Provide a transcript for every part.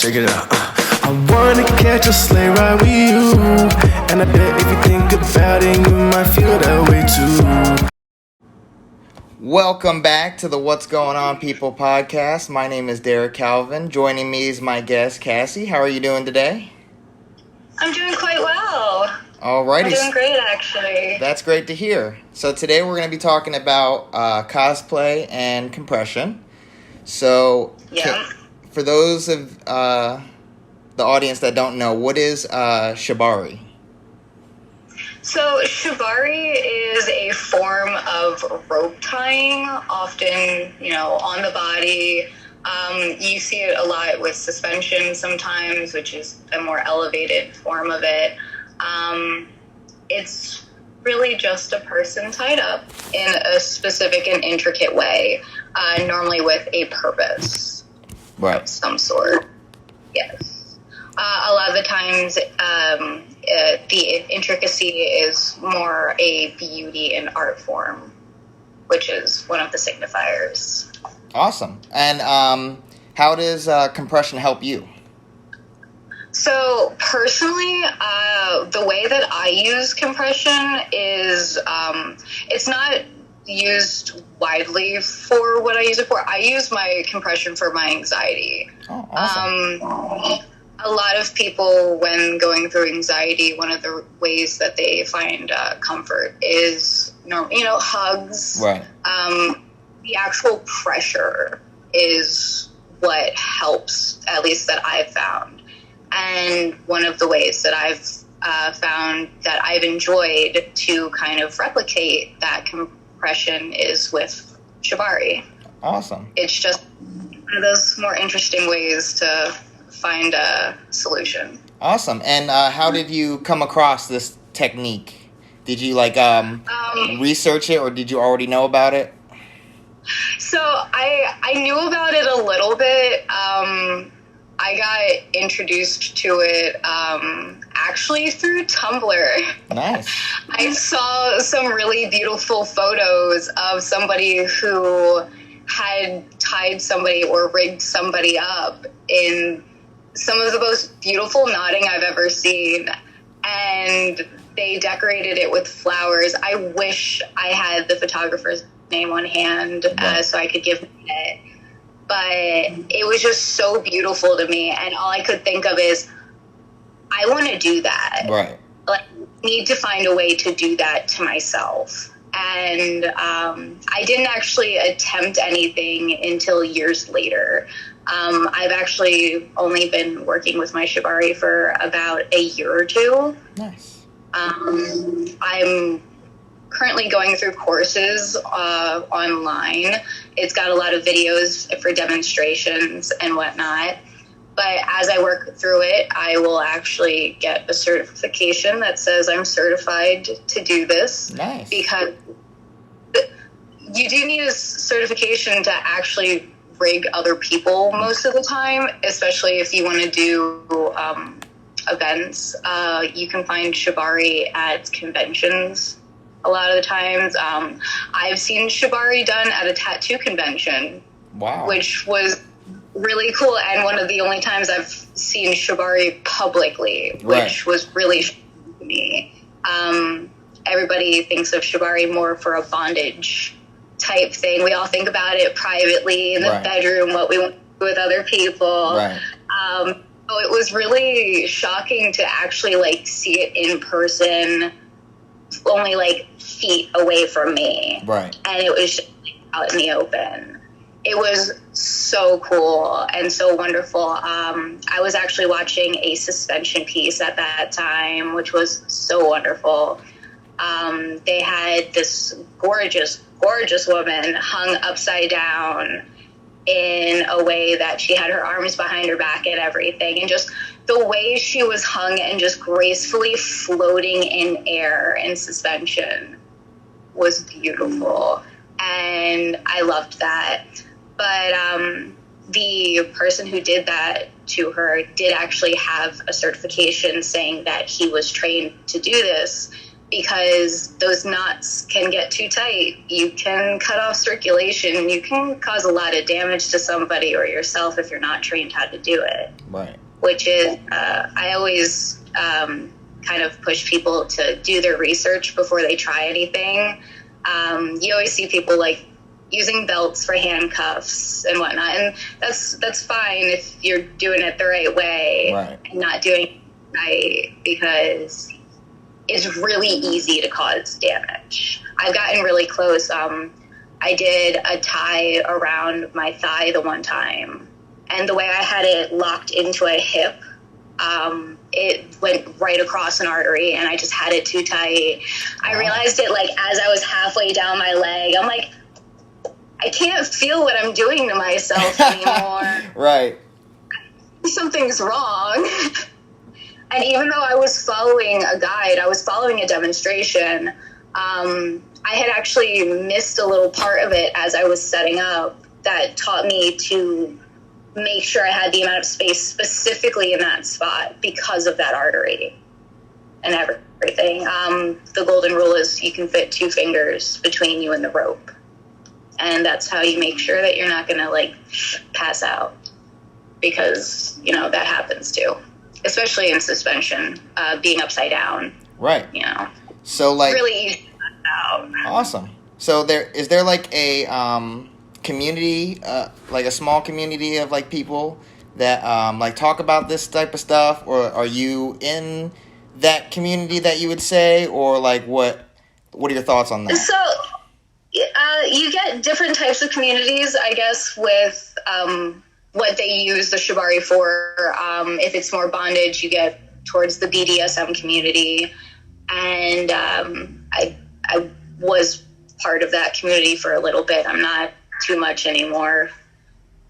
Check it out. I wanna catch a sleigh ride with you, and I bet if you think about it, you might feel that way too. Welcome back to the What's Going On People podcast. My name is Derek Calvin. Joining me is my guest, Cassie. How are you doing today? I'm doing quite well. Alrighty. I'm doing great, actually. That's great to hear. So today we're going to be talking about cosplay and compression. So for those of the audience that don't know, what is shibari? So shibari is a form of rope tying, often, on the body. You see it a lot with suspension sometimes, which is a more elevated form of it. It's really just a person tied up in a specific and intricate way, normally with a purpose of some sort. Yes. A lot of the times, the intricacy is more a beauty and art form, which is one of the signifiers. Awesome. And how does compression help you? So personally, the way that I use compression is it's not used widely for what I use it for. I use my compression for my anxiety. Oh, awesome. A lot of people, when going through anxiety, one of the ways that they find comfort is, hugs. Right. The actual pressure is what helps, at least that I've found. And one of the ways that I've found that I've enjoyed to kind of replicate that compression is with shibari. Awesome. It's just one of those more interesting ways to find a solution. Awesome. And how did you come across this technique? Did you research it, or did you already know about it? So I knew about it a little bit. I got introduced to it actually through Tumblr. Nice. I saw some really beautiful photos of somebody who had tied somebody or rigged somebody up in some of the most beautiful knotting I've ever seen. And they decorated it with flowers. I wish I had the photographer's name on hand so I could give him it. But it was just so beautiful to me, and all I could think of is, I want to do that. Right. I need to find a way to do that to myself. And I didn't actually attempt anything until years later. I've actually only been working with my shibari for about a year or two. Nice. I'm currently going through courses online. It's got a lot of videos for demonstrations and whatnot. But as I work through it, I will actually get a certification that says I'm certified to do this. Nice. Because you do need a certification to actually rig other people most of the time, especially if you want to do events. You can find shibari at conventions. A lot of the times, I've seen shibari done at a tattoo convention. Wow. Which was really cool, and one of the only times I've seen shibari publicly, which was really shocking to me. Everybody thinks of shibari more for a bondage type thing. We all think about it privately in the bedroom, what we want to do with other people. Right. So it was really shocking to actually see it in person, only feet away from me. Right. And it was just out in the open. It was so cool and so wonderful. I was actually watching a suspension piece at that time, which was so wonderful. They had this gorgeous, gorgeous woman hung upside down in a way that she had her arms behind her back and everything. And just the way she was hung and just gracefully floating in air in suspension was beautiful. And I loved that. But the person who did that to her did actually have a certification saying that he was trained to do this, because those knots can get too tight. You can cut off circulation. You can cause a lot of damage to somebody or yourself if you're not trained how to do it. Right. Which is, I always kind of push people to do their research before they try anything. You always see people like using belts for handcuffs and whatnot, and that's fine if you're doing it the right way, right, and not doing it right, because it's really easy to cause damage. I've gotten really close. I did a tie around my thigh the one time, and the way I had it locked into a hip, it went right across an artery, and I just had it too tight. Wow. I realized it like as I was halfway down my leg. I'm like, I can't feel what I'm doing to myself anymore. Right. Something's wrong. And even though I was following a guide, I was following a demonstration, I had actually missed a little part of it as I was setting up that taught me to make sure I had the amount of space specifically in that spot because of that artery and everything. The golden rule is you can fit 2 fingers between you and the rope. And that's how you make sure that you're not going to, like, pass out. Because, you know, that happens too. Especially in suspension, being upside down. Right. You know. So, like... really easy to pass out. Awesome. So, is there like, a community, like a small community of, like, people that, like, talk about this type of stuff? Or are you in that community that you would say? Or, like, what are your thoughts on that? So... you get different types of communities, I guess, with what they use the shibari for. If it's more bondage, you get towards the BDSM community. And I was part of that community for a little bit. I'm not too much anymore.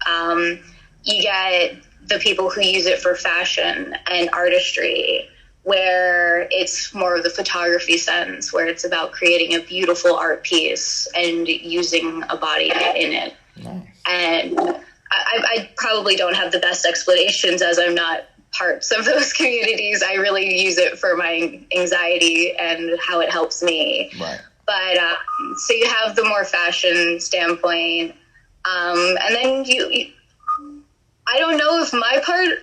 You get the people who use it for fashion and artistry, where it's more of the photography sense, where it's about creating a beautiful art piece and using a body in it. Nice. And I probably don't have the best explanations as I'm not parts of those communities. I really use it for my anxiety and how it helps me. Right. But so you have the more fashion standpoint. And then you I don't know if my part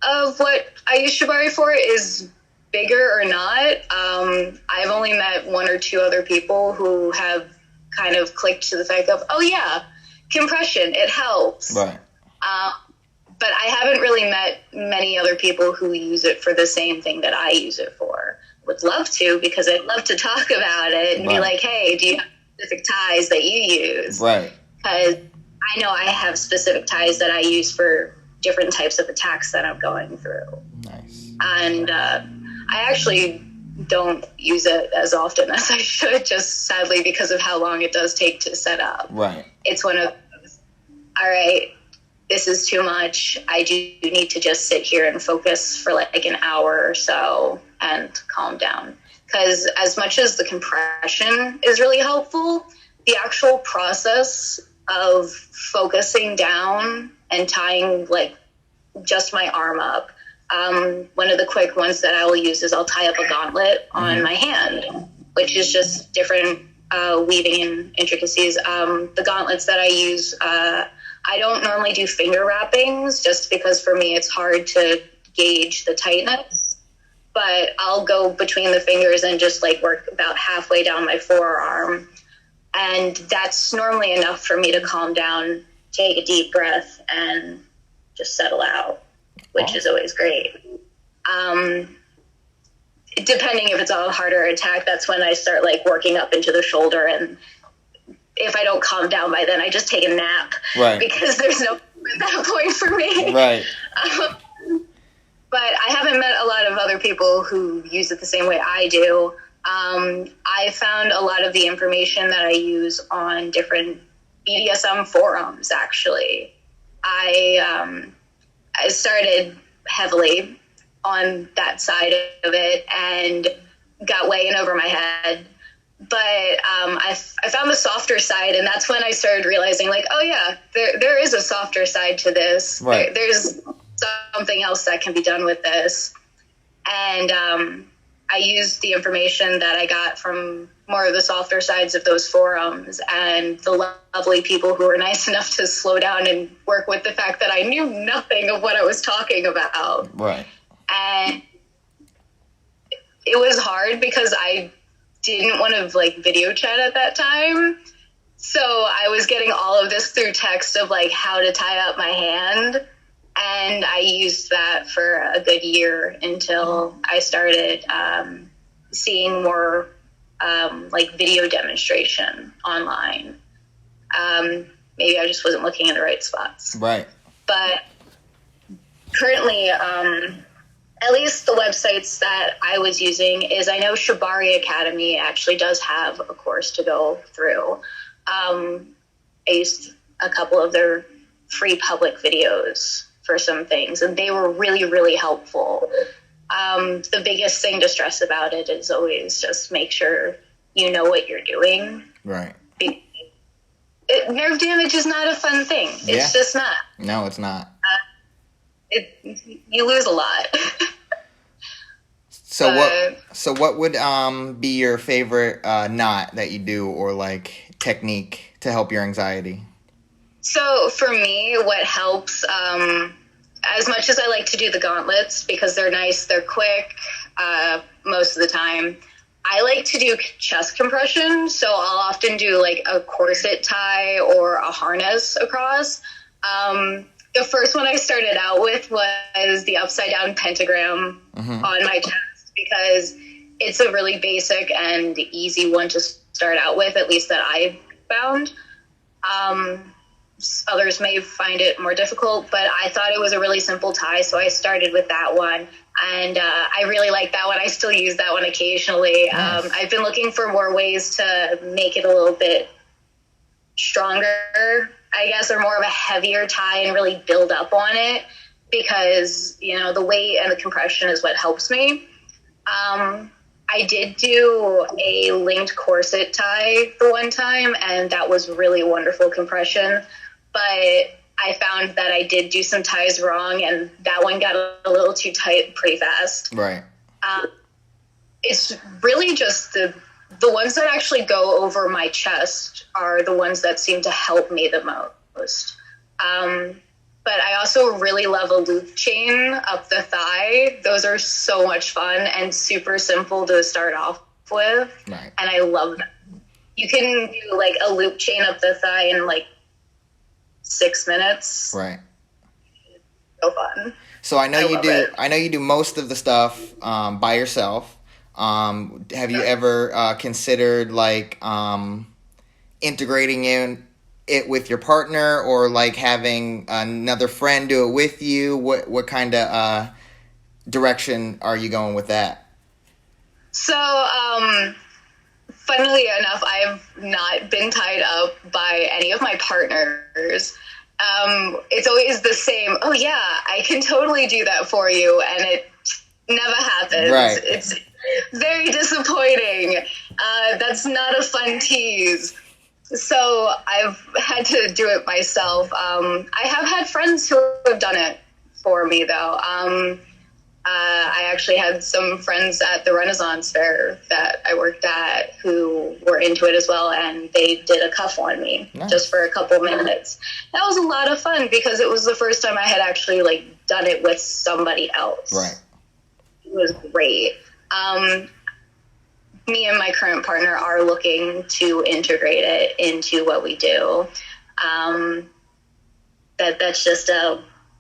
of what I use shibari for is bigger or not. I've only met 1 or 2 other people who have kind of clicked to the fact of, oh yeah, compression, it helps. Right. But I haven't really met many other people who use it for the same thing that I use it for. Would love to, because I'd love to talk about it and be like, hey, do you have specific ties that you use? Right. Because I know I have specific ties that I use for different types of attacks that I'm going through. Nice. And I actually don't use it as often as I should, just sadly because of how long it does take to set up. Right. It's one of those, all right, this is too much. I do need to just sit here and focus for like an hour or so and calm down. Because as much as the compression is really helpful, the actual process of focusing down and tying like just my arm up. One of the quick ones that I will use is I'll tie up a gauntlet on my hand, which is just different weaving and intricacies. The gauntlets that I use, I don't normally do finger wrappings just because for me it's hard to gauge the tightness, but I'll go between the fingers and just like work about halfway down my forearm. And that's normally enough for me to calm down, take a deep breath, and just settle out, which is always great. Depending if it's a harder attack, that's when I start like working up into the shoulder. And if I don't calm down by then, I just take a nap. Right. Because there's no at that point for me. Right. But I haven't met a lot of other people who use it the same way I do. I found a lot of the information that I use on different BDSM forums, actually. I started heavily on that side of it and got way in over my head. But I found the softer side, and that's when I started realizing, like, oh, yeah, there is a softer side to this. Right. There's something else that can be done with this. And I used the information that I got from more of the softer sides of those forums and the lovely people who were nice enough to slow down and work with the fact that I knew nothing of what I was talking about. Right. And it was hard because I didn't want to like video chat at that time. So I was getting all of this through text of like how to tie up my hand. And I used that for a good year until I started seeing more like video demonstration online. Maybe I just wasn't looking in the right spots. Right. But currently, at least the websites that I was using is, I know Shibari Academy actually does have a course to go through. I used a couple of their free public videos for some things, and they were really, really helpful. The biggest thing to stress about it is always just make sure you know what you're doing. Right. Nerve damage is not a fun thing. It's just not. No, it's not. You lose a lot. So what would be your favorite knot that you do, or like technique to help your anxiety? So for me, what helps, as much as I like to do the gauntlets because they're nice, they're quick most of the time, I like to do chest compression. So I'll often do like a corset tie or a harness across. The first one I started out with was the upside down pentagram on my chest, because it's a really basic and easy one to start out with, at least that I found. Others may find it more difficult, but I thought it was a really simple tie, so I started with that one. And I really like that one. I still use that one occasionally. Nice. I've been looking for more ways to make it a little bit stronger, I guess, or more of a heavier tie and really build up on it, because, you know, the weight and the compression is what helps me. I did do a linked corset tie the one time, and that was really wonderful compression. But I found that I did do some ties wrong, and that one got a little too tight pretty fast. Right. It's really just the ones that actually go over my chest are the ones that seem to help me the most. But I also really love a loop chain up the thigh. Those are so much fun and super simple to start off with. Right. And I love them. You can do like a loop chain up the thigh in like 6 minutes. Right. So fun. So I know you do most of the stuff by yourself. Have you ever considered like integrating it with your partner, or like having another friend do it with you? What kind of direction are you going with that? So, funnily enough, I've not been tied up by any of my partners. It's always the same, oh yeah, I can totally do that for you, and it never happens. Right. It's very disappointing. That's not a fun tease. So I've had to do it myself. I have had friends who have done it for me, though. I actually had some friends at the Renaissance Fair that I worked at who were into it as well, and they did a cuff on me. Nice. Just for a couple minutes. That was a lot of fun because it was the first time I had actually like done it with somebody else. Right. It was great. Me and my current partner are looking to integrate it into what we do. That's just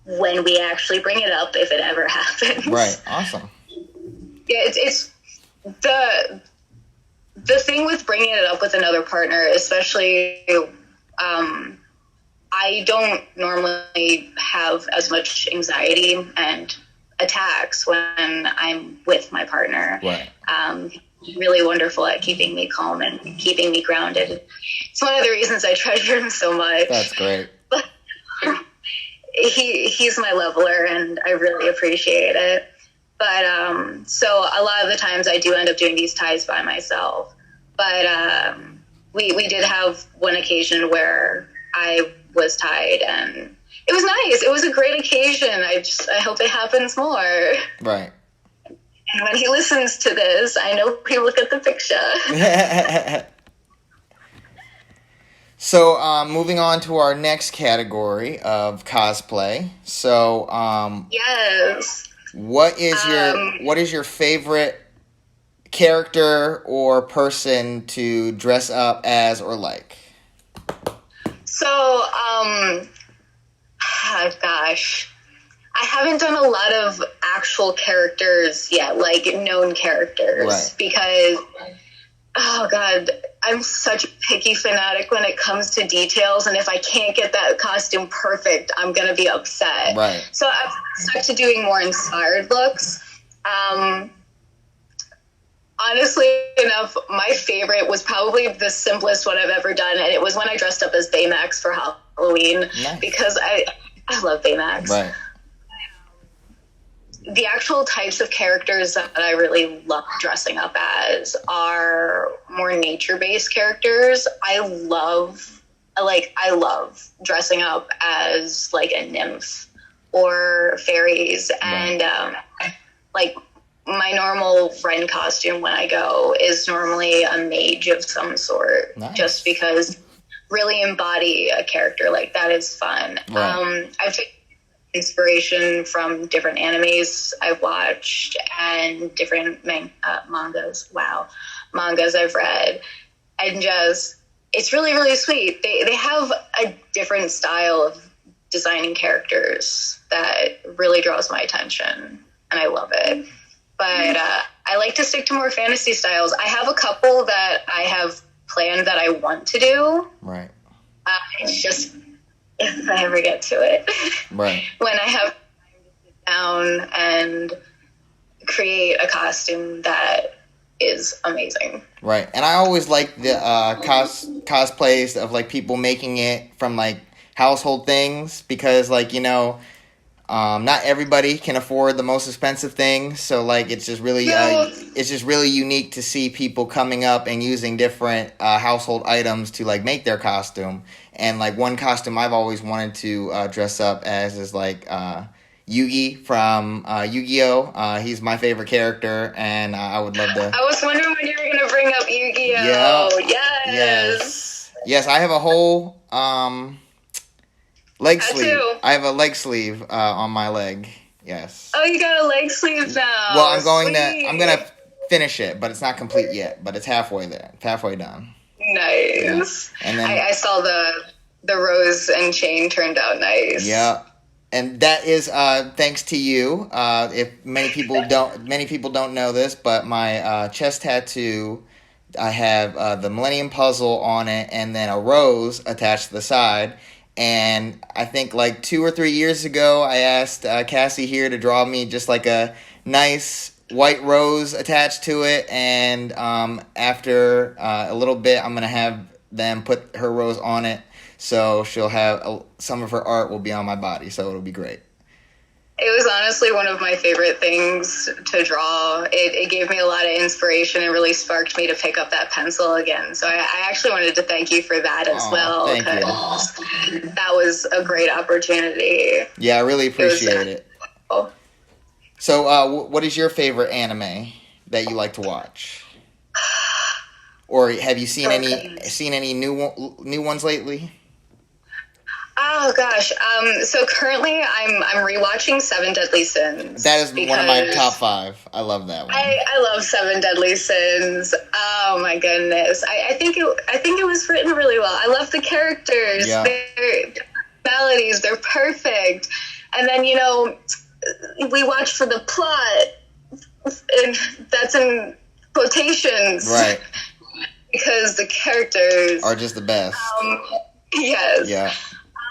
when we actually bring it up, if it ever happens. Right. Awesome. Yeah, it's the thing with bringing it up with another partner, especially. I don't normally have as much anxiety and attacks when I'm with my partner. Right. Really wonderful at keeping me calm and keeping me grounded. It's one of the reasons I treasure him so much. That's great. He's my leveler, and I really appreciate it. But so a lot of the times I do end up doing these ties by myself. But we did have one occasion where I was tied, and it was nice. It was a great occasion. I hope it happens more. Right. And when he listens to this, I know he will get the picture. So, moving on to our next category of cosplay. So, Yes. what is your favorite character or person to dress up as or like? So, gosh, I haven't done a lot of actual characters yet, like known characters, right. Because, oh God, I'm such a picky fanatic when it comes to details, and if I can't get that costume perfect, I'm gonna be upset. Right. So I've stuck to doing more inspired looks. Honestly enough, my favorite was probably the simplest one I've ever done, and it was when I dressed up as Baymax for Halloween. Nice. Because I love Baymax. Right. The actual types of characters that I really love dressing up as are more nature-based characters. I love dressing up as like a nymph or fairies, and like my normal friend costume when I go is normally a mage of some sort. Nice. Just because really embody a character like that is fun. Right. I've taken inspiration from different animes I've watched and different mangas. Wow. Mangas I've read. And just, it's really, really sweet. They have a different style of designing characters that really draws my attention, and I love it. But I like to stick to more fantasy styles. I have a couple that I have planned that I want to do. Right. It's just, if I ever get to it. Right. When I have time to sit down and create a costume that is amazing. Right. And I always like the cosplays of like people making it from like household things, because like, you know, not everybody can afford the most expensive things, so like it's just really unique to see people coming up and using different household items to like make their costume. And like one costume I've always wanted to dress up as is like Yugi from Yu-Gi-Oh. He's my favorite character, and I would love to. I was wondering when you were gonna bring up Yu-Gi-Oh. Yeah. Yes. I have a whole leg sleeve. I have a leg sleeve on my leg. Yes. Oh, you got a leg sleeve now. Well, I'm gonna finish it, but it's not complete yet. But it's halfway there. It's halfway done. Nice. Yeah. And then I saw the rose and chain turned out nice. Yeah. And that is thanks to you. If many people don't know this, but my chest tattoo, I have the Millennium Puzzle on it, and then a rose attached to the side. And I think like 2 or 3 years ago, I asked Cassie here to draw me just like a nice white rose attached to it. And after a little bit, I'm going to have them put her rose on it. So she'll have some of her art will be on my body. So it'll be great. It was honestly one of my favorite things to draw. It gave me a lot of inspiration and really sparked me to pick up that pencil again. So I actually wanted to thank you for that as well. Thank you. That was a great opportunity. Yeah, I really appreciate it. So what is your favorite anime that you like to watch? Or have you seen any new ones lately? Oh gosh, so currently I'm rewatching Seven Deadly Sins. That is one of my top 5. I love that one. I love Seven Deadly Sins. Oh my goodness, I think it was written really well. I love the characters. Yeah. Their personalities, they're perfect. And then we watch for the plot, and that's in quotations, right? Because the characters are just the best. Yes. Yeah.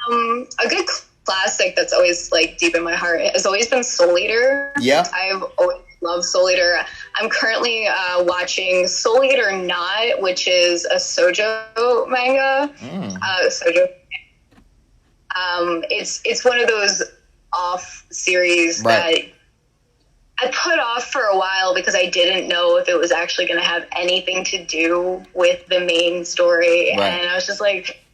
A good classic that's always like deep in my heart has always been Soul Eater. Yeah. I've always loved Soul Eater. I'm currently watching Soul Eater Not, which is a shoujo manga. Shoujo. It's one of those off series that I put off for a while because I didn't know if it was actually going to have anything to do with the main story. Right. And I was just like,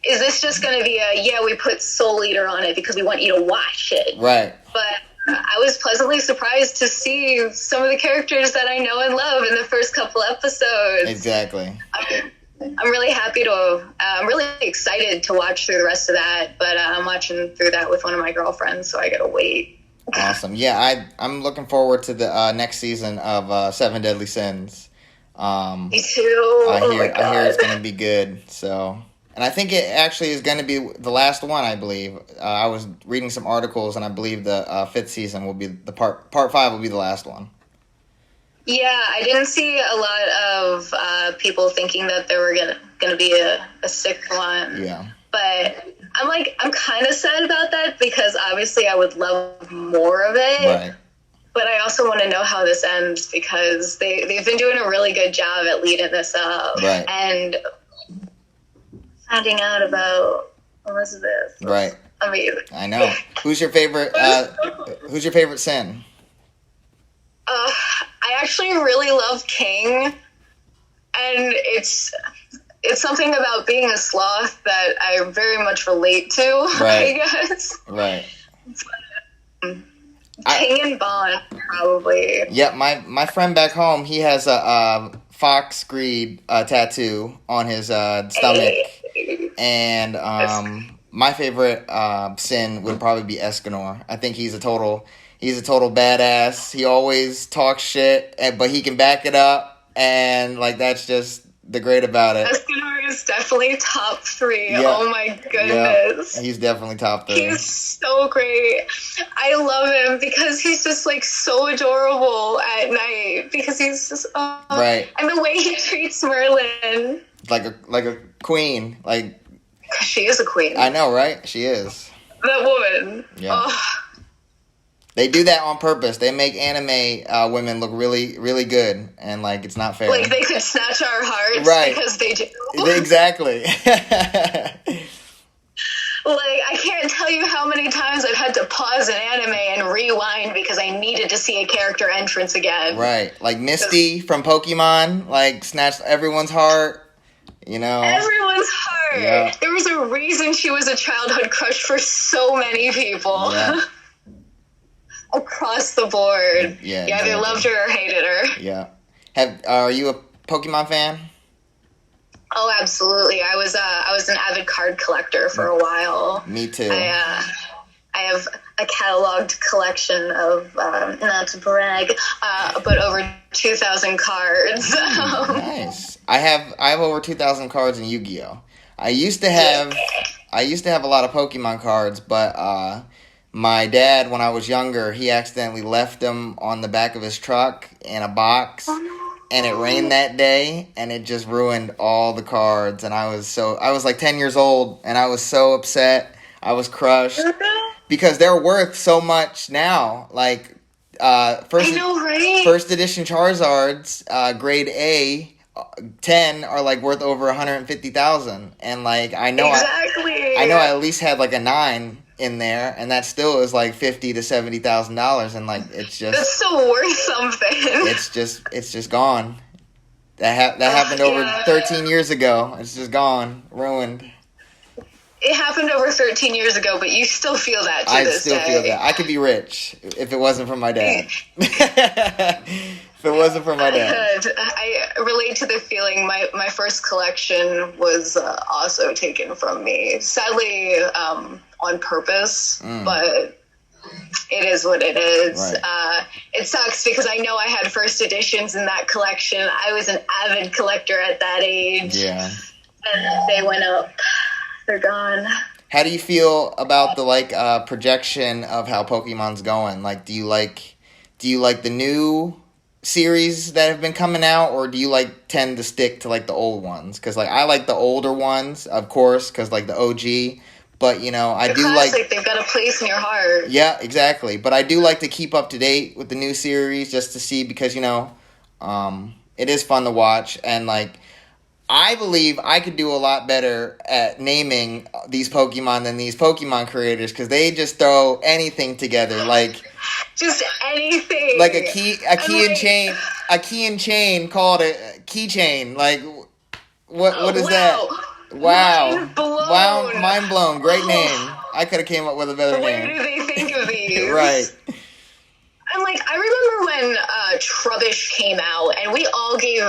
is this just going to be we put Soul Eater on it because we want you to watch it? Right. But I was pleasantly surprised to see some of the characters that I know and love in the first couple episodes. Exactly. I'm really happy to, I'm really excited to watch through the rest of that, but I'm watching through that with one of my girlfriends, so I gotta wait. Awesome. Yeah, I'm looking forward to the next season of Seven Deadly Sins. Me too. I Oh my hear God. it's going to be good. So, and I think it actually is going to be the last one. I believe I was reading some articles, and I believe the fifth season will be the part 5 will be the last one. Yeah, I didn't see a lot of people thinking that there were gonna be a sixth one. Yeah. But I'm kind of sad about that because obviously I would love more of it. Right. But I also want to know how this ends because they've been doing a really good job at leading this up. Right. And finding out about Elizabeth. Right. Amazing. I know. Who's your favorite? Who's your favorite sin? I actually really love King, and it's something about being a sloth that I very much relate to. Right. I guess. Right. King and Bond, probably. Yeah, my friend back home, he has a fox greed tattoo on his stomach, and my favorite sin would probably be Escanor. I think he's a total badass. He always talks shit, but he can back it up, and like that's just the great about it. Escanor is definitely top 3. Yeah. Oh my goodness. Yeah. He's definitely top 3. He's so great. I love him because he's just like so adorable at night because he's just right. And the way he treats Merlin. Like a queen. Like she is a queen. I know, right? She is. That woman. Yeah. Oh. They do that on purpose. They make anime women look really, really good, and like it's not fair. Like they could snatch our hearts, right? Because they do. Exactly. Like I can't tell you how many times I've had to pause an anime and rewind because I needed to see a character entrance again. Right, like Misty from Pokemon, like snatched everyone's heart. You know, everyone's heart. Yeah. There was a reason she was a childhood crush for so many people. Yeah. Across the board. Yeah, you either loved her or hated her. Yeah. Are you a Pokemon fan? Oh, absolutely. I was an avid card collector for a while. Me too. I have a cataloged collection of, not to brag, but over 2,000 cards. Nice. I have over 2,000 cards in Yu-Gi-Oh. I used to have a lot of Pokemon cards, but my dad, when I was younger, he accidentally left them on the back of his truck in a box, and it rained that day, and it just ruined all the cards, and I was like 10 years old, and I was so upset. I was crushed, because they're worth so much now, like, first edition Charizards, grade A, 10 are like worth over 150,000, and like, I know I at least had like a 9 in there, and that still is like $50,000 to $70,000, and like it's just that's still worth something. It's just gone. That happened over 13 years ago. It's just gone, ruined. It happened over 13 years ago, but you still feel that to this day. I still feel that. I could be rich if it wasn't for my dad. If it wasn't for my dad. I relate to the feeling. My first collection was also taken from me. Sadly, on purpose, but it is what it is. Right. It sucks because I know I had first editions in that collection. I was an avid collector at that age. Yeah. And they went up. They're gone. How do you feel about the projection of how Pokemon's going? Like, do you like the new series that have been coming out, or do you tend to stick to the old ones? Because I like the older ones, of course, because the OG. But I do classic, they've got a place in your heart. Yeah, exactly. But I do like to keep up to date with the new series just to see, because it is fun to watch, and I believe I could do a lot better at naming these Pokemon than these Pokemon creators, because they just throw anything together, just anything, a key and chain called a keychain. What is that? Wow, mind blown. Great name. I could have came up with a better name. Where do they think of these? Right. I'm like, I remember when Trubbish came out, and we all gave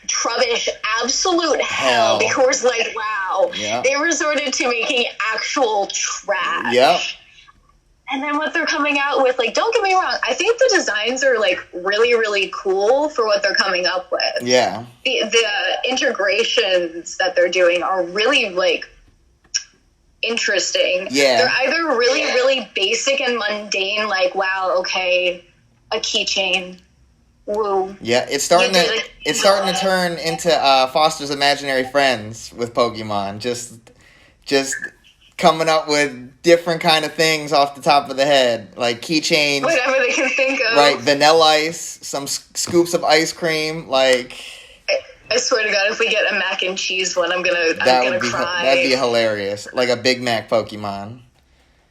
Trubbish absolute hell because, like, wow, they resorted to making actual trash. Yep. And then what they're coming out with, like, don't get me wrong, I think the designs are, like, really, really cool for what they're coming up with. Yeah. The integrations that they're doing are really, like, interesting. Yeah. They're either really, really basic and mundane, like, wow, okay, a keychain. Woo. Yeah, it's starting to turn into Foster's Imaginary Friends with Pokemon. Just coming up with different kind of things off the top of the head, like keychains, whatever they can think of. Right, vanilla ice, some scoops of ice cream, like. I swear to God, if we get a mac and cheese one, I'm gonna cry. That'd be hilarious, like a Big Mac Pokemon.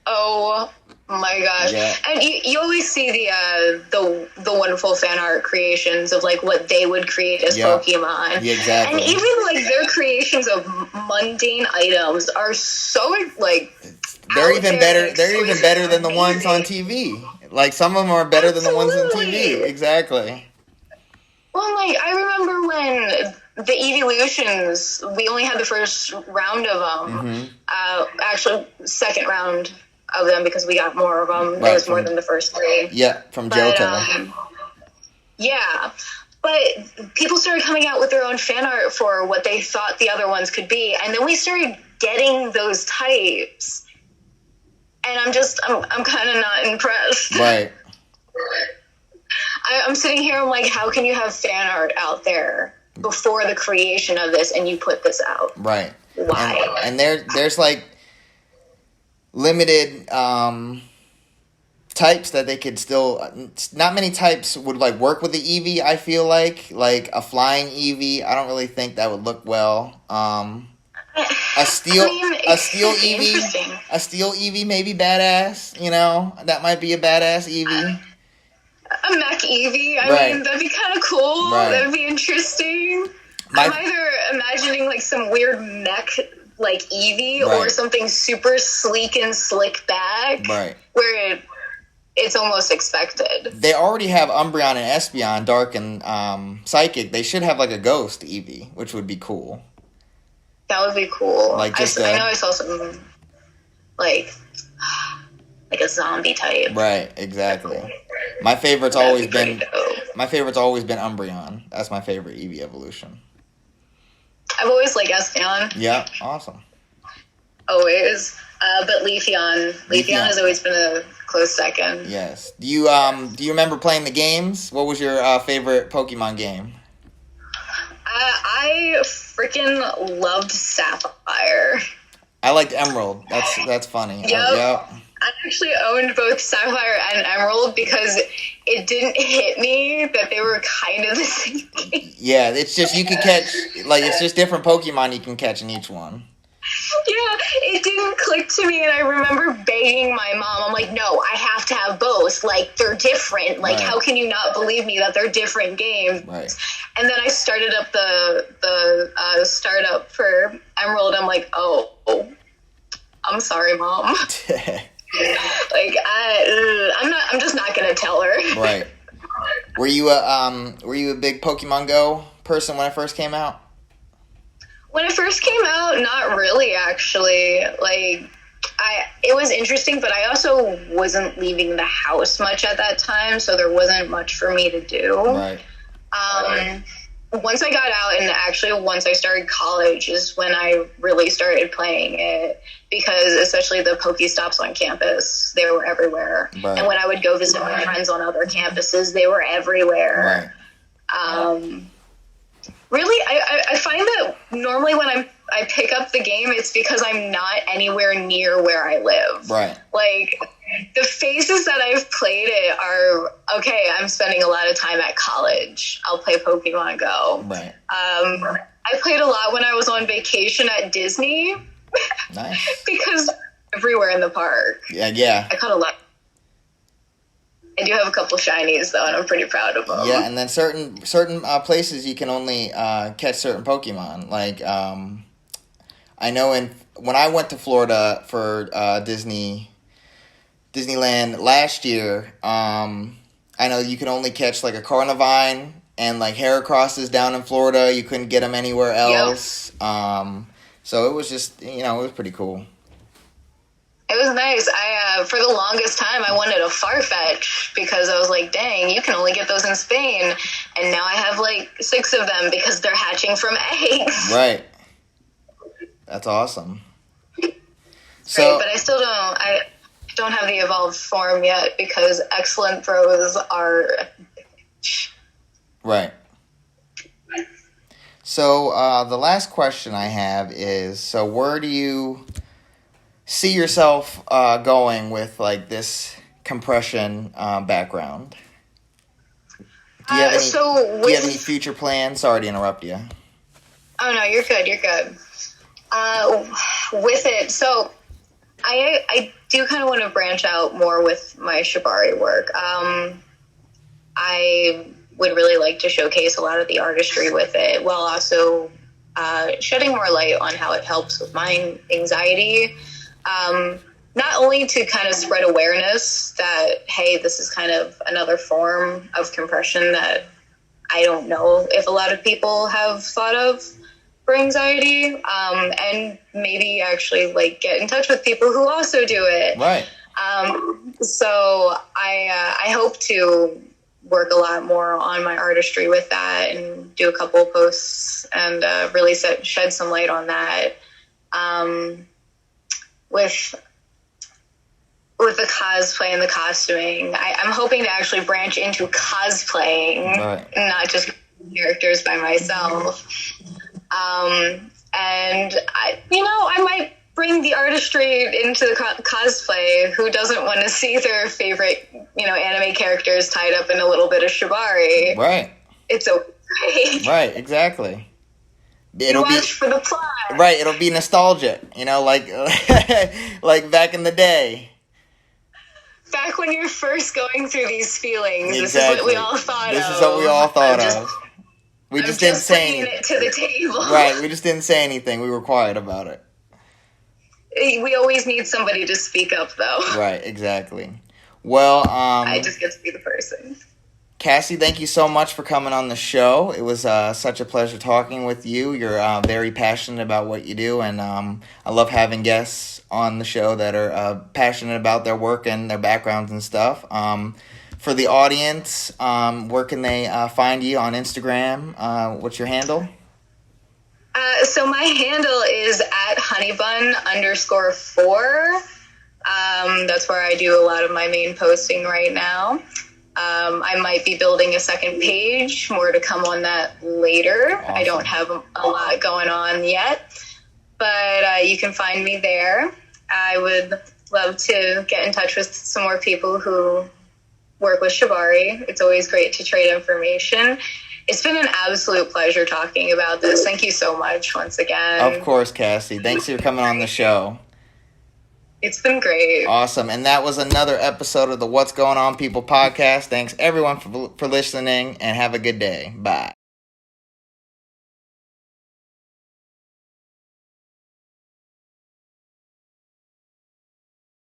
Oh my gosh! Yeah. And you always see the wonderful fan art creations of like what they would create as Pokemon. Yeah, exactly. And even like their creations of mundane items are so like they're even better. They're even better than the ones on TV. Like some of them are better than the ones on TV. Exactly. Well, like I remember when the Evolutions, we only had the first round of them. Actually, second round of them because we got more of them. There was more than the first 3. Yeah, from Johto. Yeah, but people started coming out with their own fan art for what they thought the other ones could be, and then we started getting those types, and I'm kind of not impressed. Right. I'm sitting here, I'm like, how can you have fan art out there before the creation of this and you put this out? Right. Why? And there's like limited types that they could still. Not many types would like work with the Eevee. I feel like a flying Eevee. I don't really think that would look well. A steel Eevee. A steel Eevee may be badass. You know, that might be a badass Eevee. A mech Eevee. I mean, that'd be kind of cool. Right. That'd be interesting. I'm either imagining like some weird mech like Eevee or something super sleek and slick back. Right. Where it's almost expected. They already have Umbreon and Espeon, Dark and Psychic. They should have like a Ghost Eevee, which would be cool. That would be cool. Like I know I saw some like a zombie type. Right, exactly. My favorite's always been Umbreon. That's my favorite Eevee evolution. I've always liked Espeon. Yeah, awesome. Always. But Leafeon has always been a close second. Yes. Do you remember playing the games? What was your favorite Pokemon game? I freaking loved Sapphire. I liked Emerald. That's funny. Yep. I actually owned both Sapphire and Emerald because it didn't hit me that they were kind of the same thing. Yeah, it's just you can catch, like, it's just different Pokemon you can catch in each one. Yeah, it didn't click to me, and I remember begging my mom. I'm like, no, I have to have both. Like, they're different. Like, how can you not believe me that they're different games? Right. And then I started up the startup for Emerald. I'm like, oh, I'm sorry, Mom. Like I'm just not gonna tell her. Right. Were you a big Pokemon Go person when it first came out? When it first came out, not really actually. Like it was interesting, but I also wasn't leaving the house much at that time, so there wasn't much for me to do. Right. Once I got out and actually once I started college is when I really started playing it because especially the Pokestops on campus, they were everywhere. Right. And when I would go visit my friends on other campuses, they were everywhere. Right. Really, I find that normally when I pick up the game, it's because I'm not anywhere near where I live. Right. Like, the phases that I've played it are, okay, I'm spending a lot of time at college. I'll play Pokemon Go. Right. I played a lot when I was on vacation at Disney. Nice. Because everywhere in the park. Yeah. I caught a lot. I do have a couple shinies, though, and I'm pretty proud of them. Yeah, and then certain places you can only catch certain Pokemon. Like, I know when I went to Florida for Disneyland last year, I know you can only catch like a carnivine and like Heracrosses down in Florida. You couldn't get them anywhere else. Yep. So it was just, it was pretty cool. It was nice. I for the longest time, I wanted a Farfetch because I was like, dang, you can only get those in Spain. And now I have like 6 of them because they're hatching from eggs. Right. That's awesome. So, right, but I still don't have the evolved form yet because excellent throws are... Right. So the last question I have is, so where do you see yourself going with like this compression background? Do you have any future plans? Sorry to interrupt you. Oh no, you're good. With it, so I do kind of want to branch out more with my shibari work. I would really like to showcase a lot of the artistry with it, while also shedding more light on how it helps with my anxiety. Not only to kind of spread awareness that, hey, this is kind of another form of compression that I don't know if a lot of people have thought of for anxiety, and maybe actually like get in touch with people who also do it. Right. So I hope to work a lot more on my artistry with that and do a couple of posts and really shed some light on that. With the cosplay and the costuming, I'm hoping to actually branch into cosplaying, right, not just characters by myself. And I might bring the artistry into the cosplay. Who doesn't want to see their favorite, anime characters tied up in a little bit of shibari? Right. It's okay. Right, exactly. It'll be for the plot. Right, it'll be nostalgic, like like back in the day. Back when you're first going through these feelings, exactly. This is what we all thought of. This is what we all thought of. We just didn't say anything. It to the table. Right, we just didn't say anything. We were quiet about it. We always need somebody to speak up, though. Right, exactly. Well, I just get to be the person. Cassie, thank you so much for coming on the show. It was such a pleasure talking with you. You're very passionate about what you do, and I love having guests on the show that are passionate about their work and their backgrounds and stuff. For the audience, where can they find you on Instagram? What's your handle? So my handle is at honeybun_4. That's where I do a lot of my main posting right now. I might be building a second page, more to come on that later. Awesome. I don't have a lot going on yet, but you can find me there. I would love to get in touch with some more people who work with shibari. It's always great to trade information. It's been an absolute pleasure talking about this. Thank you so much once again. Of course, Cassie. Thanks for coming on the show. It's been great. Awesome. And that was another episode of the What's Going On People podcast. Thanks, everyone, for listening, and have a good day. Bye.